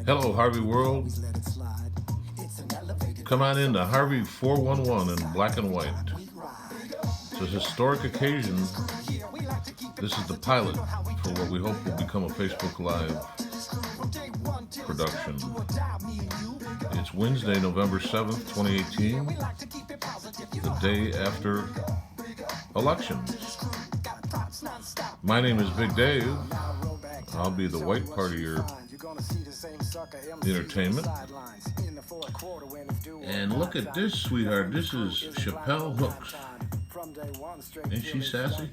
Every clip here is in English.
Hello, Harvey World. Come on in to Harvey 411 in black and white. It's a historic occasion. This is the pilot for what we hope will become a Facebook Live production. It's Wednesday, November 7th, 2018, the day after elections. My name is Big Dave. I'll be the white part of your entertainment. And look at this, sweetheart. This is Chappelle Hooks. Ain't she sassy?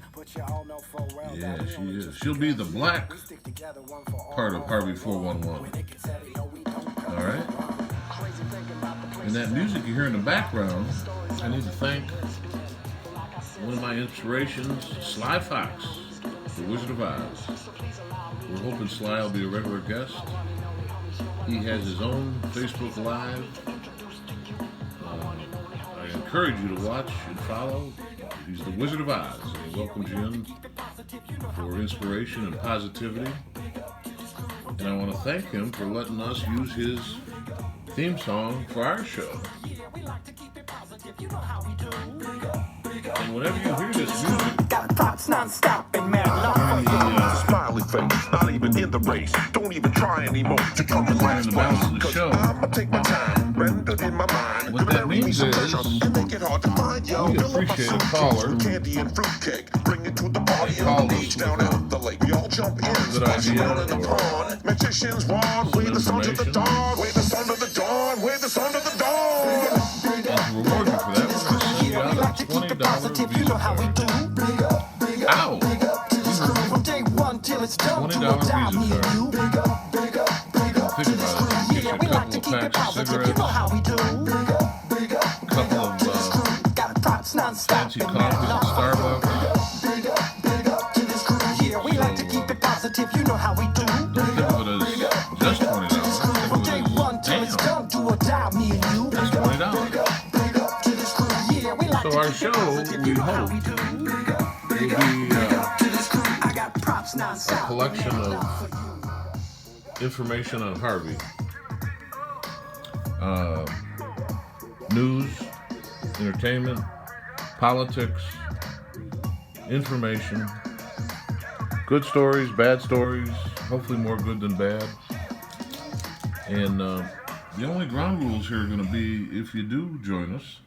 Yeah, she is. She'll be the black part of Harvey 411. Alright? And that music you hear in the background, I need to thank one of my inspirations, Sly Fox, the Wizard of Oz. We're hoping Sly will be a regular guest. He has his own Facebook Live. I encourage you to watch and follow. He's the Wizard of Oz, and he welcomes you in for inspiration and positivity. And I want to thank him for letting us use his theme song for our show. And whenever you hear this music, got thoughts non-stop and mad love. Smiley face, not even in the race. Don't even try anymore to come in last place. Cause I'ma take my time, rendered in my mind. what that means is Make it hard to find yo. we appreciate a caller. Candy and fruitcake. Bring it to the party Call on the us beach with down a at the lake. We all jump in, good splash idea around in the or pond. Magicians wand, wave the sun to the information. dawn. Wave the sun to the dawn, wave the sun to the dawn. And to reward you for that, we're going to send you out a $20 Visa card. Ow! $20 Visa card. Think about it. Get you a couple of packs of cigarettes, a couple of fancy coffees at Starbucks. Don't think of it as just $20. Think of it as, damn, that's $20. So our show, we hope, will be a collection of information on Harvey. News, entertainment, politics, information, good stories, bad stories, hopefully more good than bad. And the only ground rules here are going to be, if you do join us,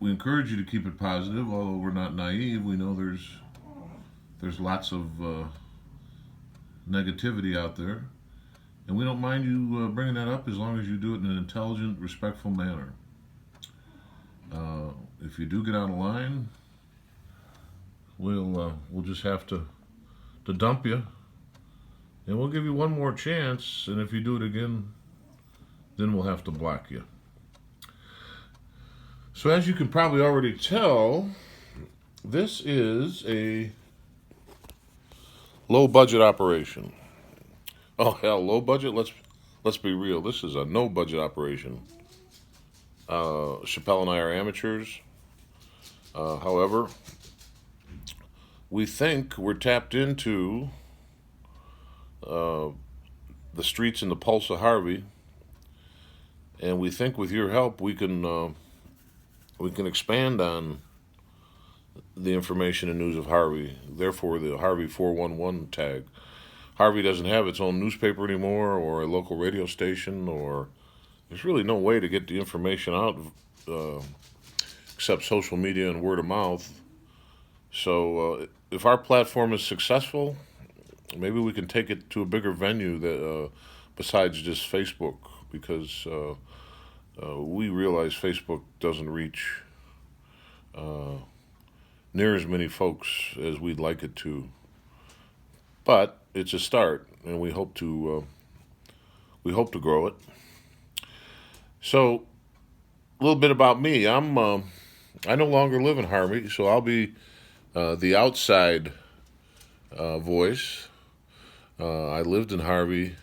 we encourage you to keep it positive, although we're not naive. We know there's lots of negativity out there. And we don't mind you bringing that up as long as you do it in an intelligent, respectful manner. If you do get out of line, we'll just have to dump you. And we'll give you one more chance, and if you do it again, then we'll have to block you. So as you can probably already tell, this is a low budget operation. Oh hell, low budget? Let's be real. This is a no budget operation. Chappelle and I are amateurs. However, we think we're tapped into the streets and the pulse of Harvey, and we think with your help we can expand on the information and news of Harvey. Therefore, the Harvey 411 tag. Harvey doesn't have its own newspaper anymore, or a local radio station, or there's really no way to get the information out except social media and word of mouth. So if our platform is successful, maybe we can take it to a bigger venue that besides just Facebook, because we realize Facebook doesn't reach near as many folks as we'd like it to. But it's a start, and we hope to grow it. So, a little bit about me. I no longer live in Harvey, so I'll be the outside voice. I lived in Harvey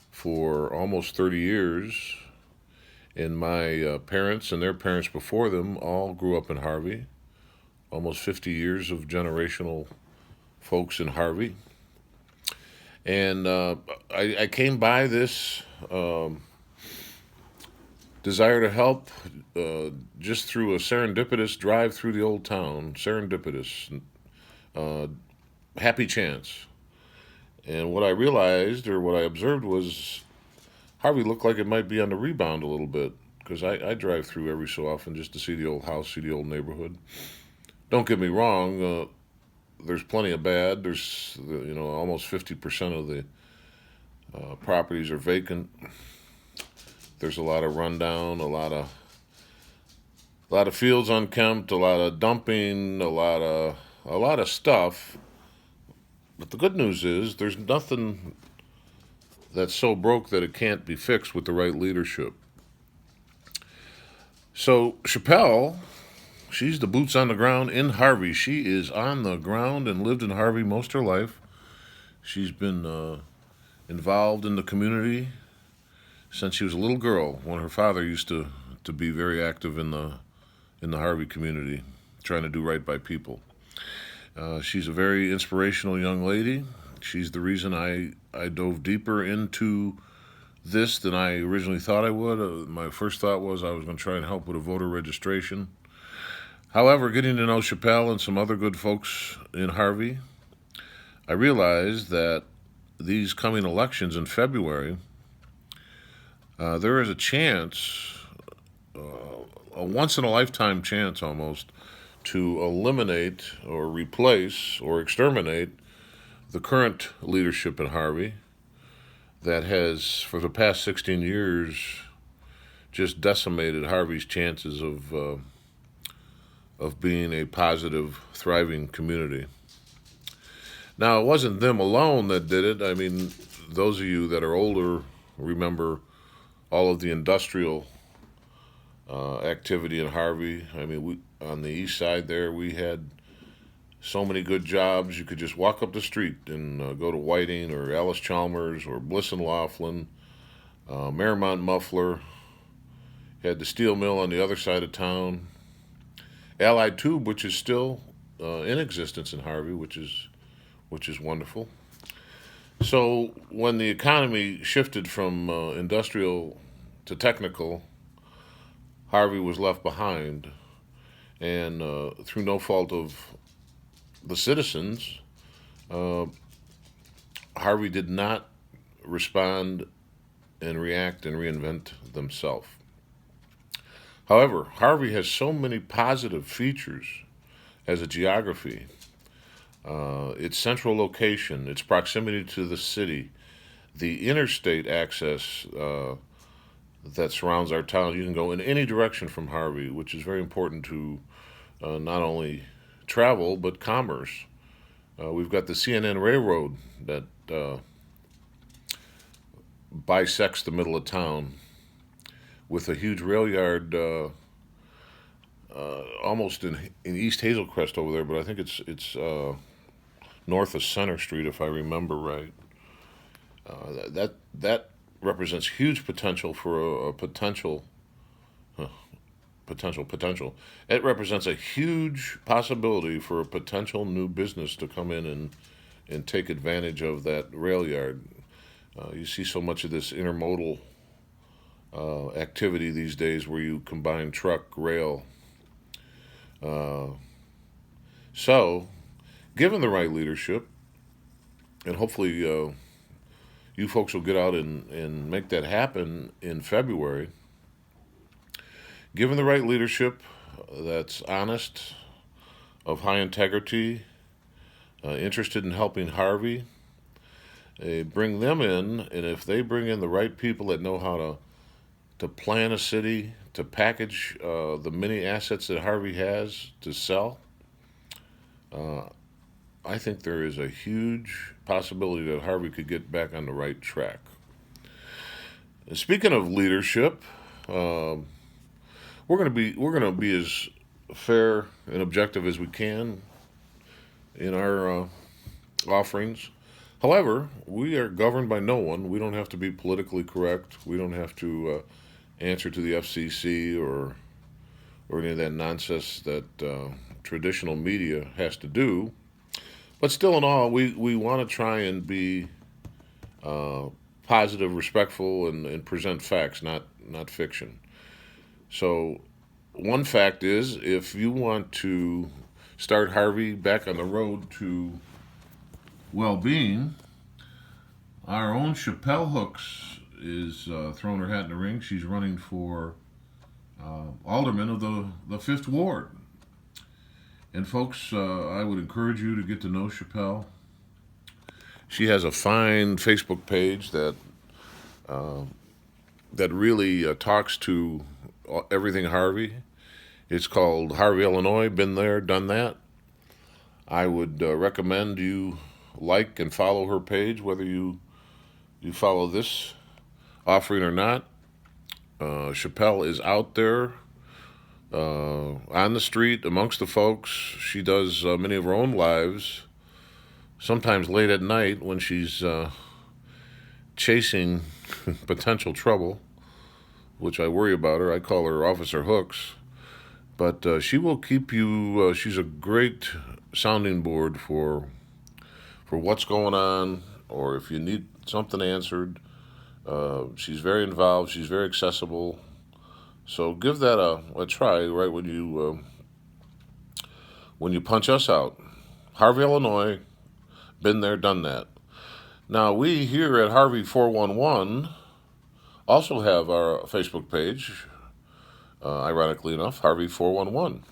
for almost 30 years, and my parents and their parents before them all grew up in Harvey. Almost 50 years of generational folks in Harvey. And I came by this desire to help just through a serendipitous drive through the old town. Serendipitous, uh, happy chance. And what I realized or what I observed was Harvey looked like it might be on the rebound a little bit because I drive through every so often just to see the old house, see the old neighborhood. Don't get me wrong. There's plenty of bad. There's almost 50% of the properties are vacant. There's a lot of rundown, a lot of fields unkempt, a lot of dumping, a lot of stuff. But the good news is there's nothing that's so broke that it can't be fixed with the right leadership. So Chappelle, she's the boots on the ground in Harvey. She is on the ground and lived in Harvey most of her life. She's been involved in the community since she was a little girl, when her father used to be very active in the Harvey community, trying to do right by people. She's a very inspirational young lady. She's the reason I dove deeper into this than I originally thought I would. My first thought was I was going to try and help with a voter registration. However, getting to know Chappelle and some other good folks in Harvey, I realized that these coming elections in February, there is a chance, a once-in-a-lifetime chance almost, to eliminate or replace or exterminate the current leadership in Harvey that has, for the past 16 years, just decimated Harvey's chances of being a positive, thriving community. Now, it wasn't them alone that did it. I mean, those of you that are older remember all of the industrial activity in Harvey. I mean, on the east side there, we had so many good jobs. You could just walk up the street and go to Whiting or Alice Chalmers or Bliss and Laughlin, Marymount Muffler. You had the steel mill on the other side of town. Allied Tube, which is still in existence in Harvey, which is wonderful. So when the economy shifted from industrial to technical, Harvey was left behind, and through no fault of the citizens, Harvey did not respond and react and reinvent themselves. However, Harvey has so many positive features as a geography. Its central location, its proximity to the city, the interstate access that surrounds our town. You can go in any direction from Harvey, which is very important to not only travel but commerce. We've got the CNN Railroad that bisects the middle of town with a huge rail yard almost in East Hazelcrest over there, but I think it's north of Center Street, if I remember right. That represents huge potential for a potential. Potential. It represents a huge possibility for a potential new business to come in and take advantage of that rail yard. You see so much of this intermodal activity these days where you combine truck, rail. So, given the right leadership, and hopefully you folks will get out and make that happen in February. Given the right leadership that's honest, of high integrity, interested in helping Harvey, bring them in, and if they bring in the right people that know how to plan a city, to package the many assets that Harvey has to sell, I think there is a huge possibility that Harvey could get back on the right track. Speaking of leadership, we're going to be as fair and objective as we can in our offerings. However, we are governed by no one. We don't have to be politically correct. We don't have to answer to the FCC or any of that nonsense that traditional media has to do. But still in all, we want to try and be positive, respectful, and present facts, not fiction. So, one fact is, if you want to start Harvey back on the road to well-being, our own Chappelle Hooks is throwing her hat in the ring. She's running for alderman of the Fifth Ward. And folks, I would encourage you to get to know Chappelle. She has a fine Facebook page that really talks to everything Harvey. It's called Harvey, Illinois. Been there, done that. I would recommend you like and follow her page, whether you follow this offering or not. Chappelle is out there on the street amongst the folks. She does many of her own lives, sometimes late at night when she's chasing potential trouble, which I worry about her. I call her Officer Hooks. But she will keep you, she's a great sounding board for what's going on, or if you need something answered. She's very involved. She's very accessible. So give that a try right when you punch us out. Harvey, Illinois, been there, done that. Now we here at Harvey 411 also have our Facebook page. Ironically enough, Harvey 411.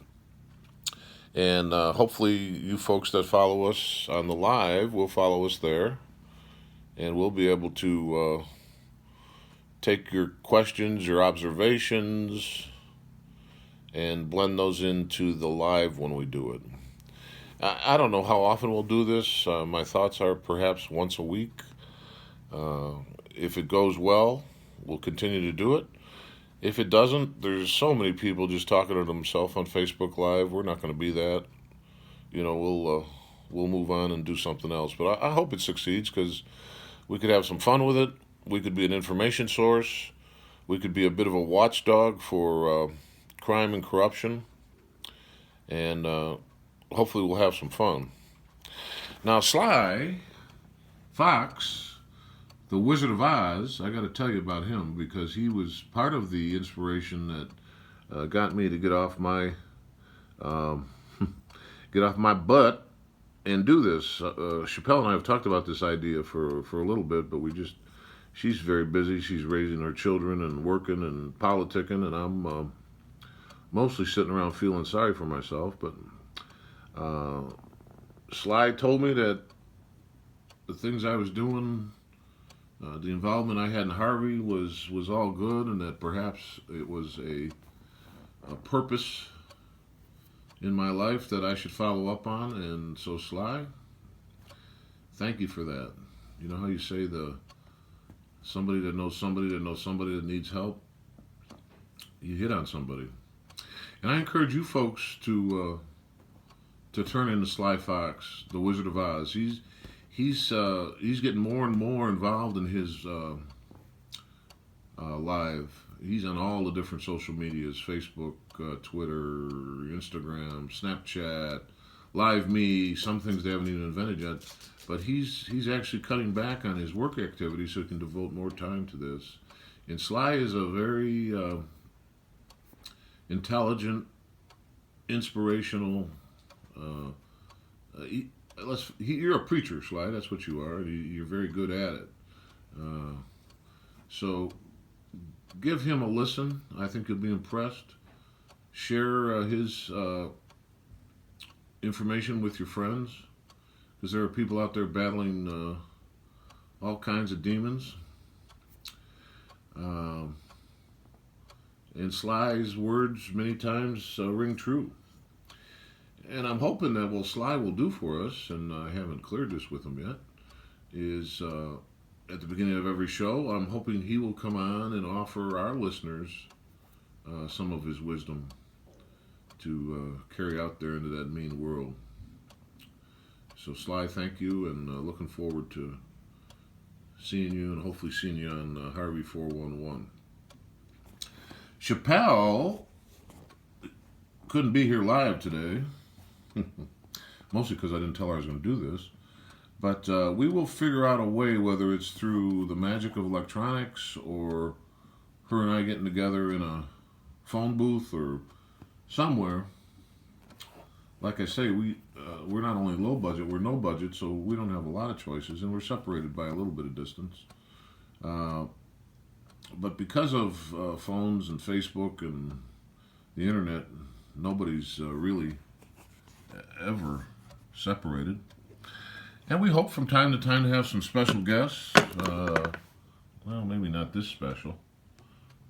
And hopefully you folks that follow us on the live will follow us there. And we'll be able to take your questions, your observations, and blend those into the live when we do it. I don't know how often we'll do this. My thoughts are perhaps once a week. If it goes well, we'll continue to do it. If it doesn't, there's so many people just talking to themselves on Facebook Live. We're not going to be that. We'll move on and do something else. But I hope it succeeds, because we could have some fun with it. We could be an information source. We could be a bit of a watchdog for crime and corruption. And hopefully we'll have some fun. Now, Sly Fox, the Wizard of Oz, I got to tell you about him, because he was part of the inspiration that got me to get off my butt and do this. Chappelle and I have talked about this idea for a little bit, but she's very busy. She's raising her children and working and politicking, and I'm mostly sitting around feeling sorry for myself. But Sly told me that the things I was doing, the involvement I had in Harvey was all good, and that perhaps it was a purpose in my life that I should follow up on. And so, Sly, thank you for that. You know how you say somebody that knows somebody that knows somebody that needs help? You hit on somebody. And I encourage you folks to turn into Sly Fox, the Wizard of Oz. He's getting more and more involved in his live. He's on all the different social medias: Facebook, Twitter, Instagram, Snapchat, Live Me. Some things they haven't even invented yet. But he's actually cutting back on his work activity so he can devote more time to this. And Sly is a very intelligent, inspirational. You're a preacher, Sly. That's what you are. You're very good at it. So give him a listen. I think you'll be impressed. Share his information with your friends, because there are people out there battling all kinds of demons. And Sly's words many times ring true. And I'm hoping that what Sly will do for us, and I haven't cleared this with him yet, is at the beginning of every show, I'm hoping he will come on and offer our listeners some of his wisdom to carry out there into that mean world. So, Sly, thank you, and looking forward to seeing you, and hopefully seeing you on Harvey 411. Chappelle couldn't be here live today, mostly because I didn't tell her I was going to do this. But we will figure out a way, whether it's through the magic of electronics or her and I getting together in a phone booth or somewhere. Like I say, we're not only low budget, we're no budget, so we don't have a lot of choices, and we're separated by a little bit of distance. But because of phones and Facebook and the internet, nobody's really ever separated. And we hope from time to time to have some special guests. Well, maybe not this special.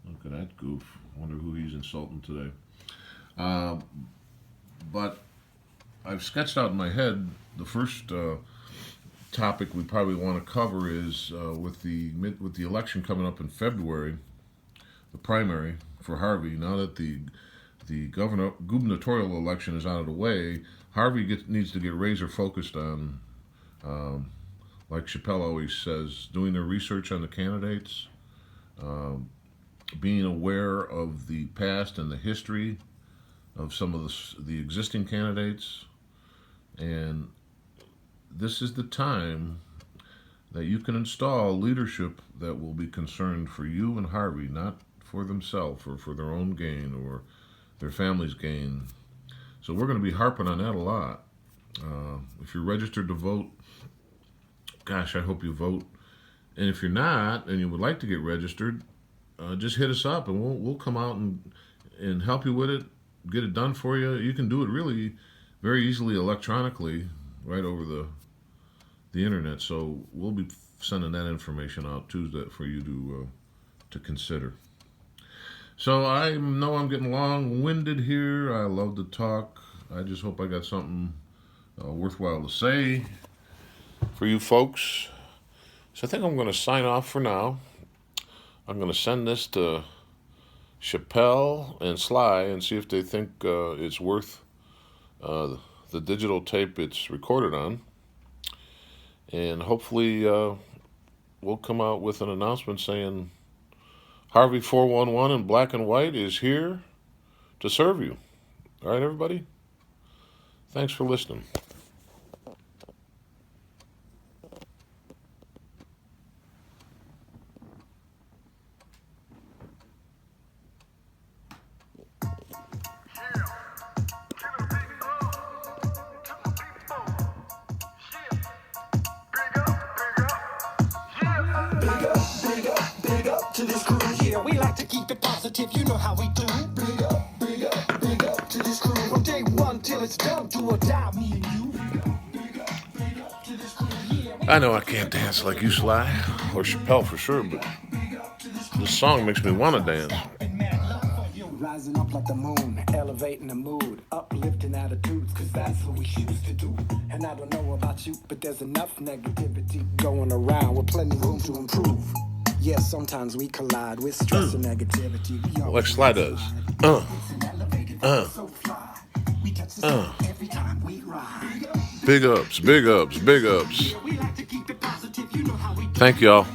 Look at that goof. Wonder who he's insulting today. But I've sketched out in my head the first topic we probably want to cover is with the election coming up in February, the primary for Harvey. Now that the gubernatorial election is out of the way, Harvey needs to get razor focused on, like Chappelle always says, doing their research on the candidates, being aware of the past and the history of some of the existing candidates. And this is the time that you can install leadership that will be concerned for you and Harvey, not for themselves or for their own gain or their family's gain. So we're going to be harping on that a lot. If you're registered to vote, gosh, I hope you vote. And if you're not and you would like to get registered, just hit us up and we'll come out and help you with it, get it done for you. You can do it really very easily electronically right over the internet. So we'll be sending that information out Tuesday for you to consider. So I know I'm getting long-winded here. I love to talk. I just hope I got something worthwhile to say for you folks. So I think I'm going to sign off for now. I'm going to send this to Chappelle and Sly and see if they think it's worth the digital tape it's recorded on. And hopefully we'll come out with an announcement saying Harvey 411 in black and white is here to serve you. All right, everybody? Thanks for listening. To this crew here, we like to keep it positive, you know how we do. Big up to this crew. From day one till it's done, do or die, me and you. Big up to this crew here. I know I can't dance like you, Sly, or Chappelle for sure, but this song makes me want to dance. Rising up like the moon, elevating the mood, uplifting attitudes, cause that's what we choose to do. And I don't know about you, but there's enough negativity going around with plenty room to improve. Yes, sometimes we collide with stress and negativity. Like Sly does. Big ups, big ups, big ups. Thank y'all.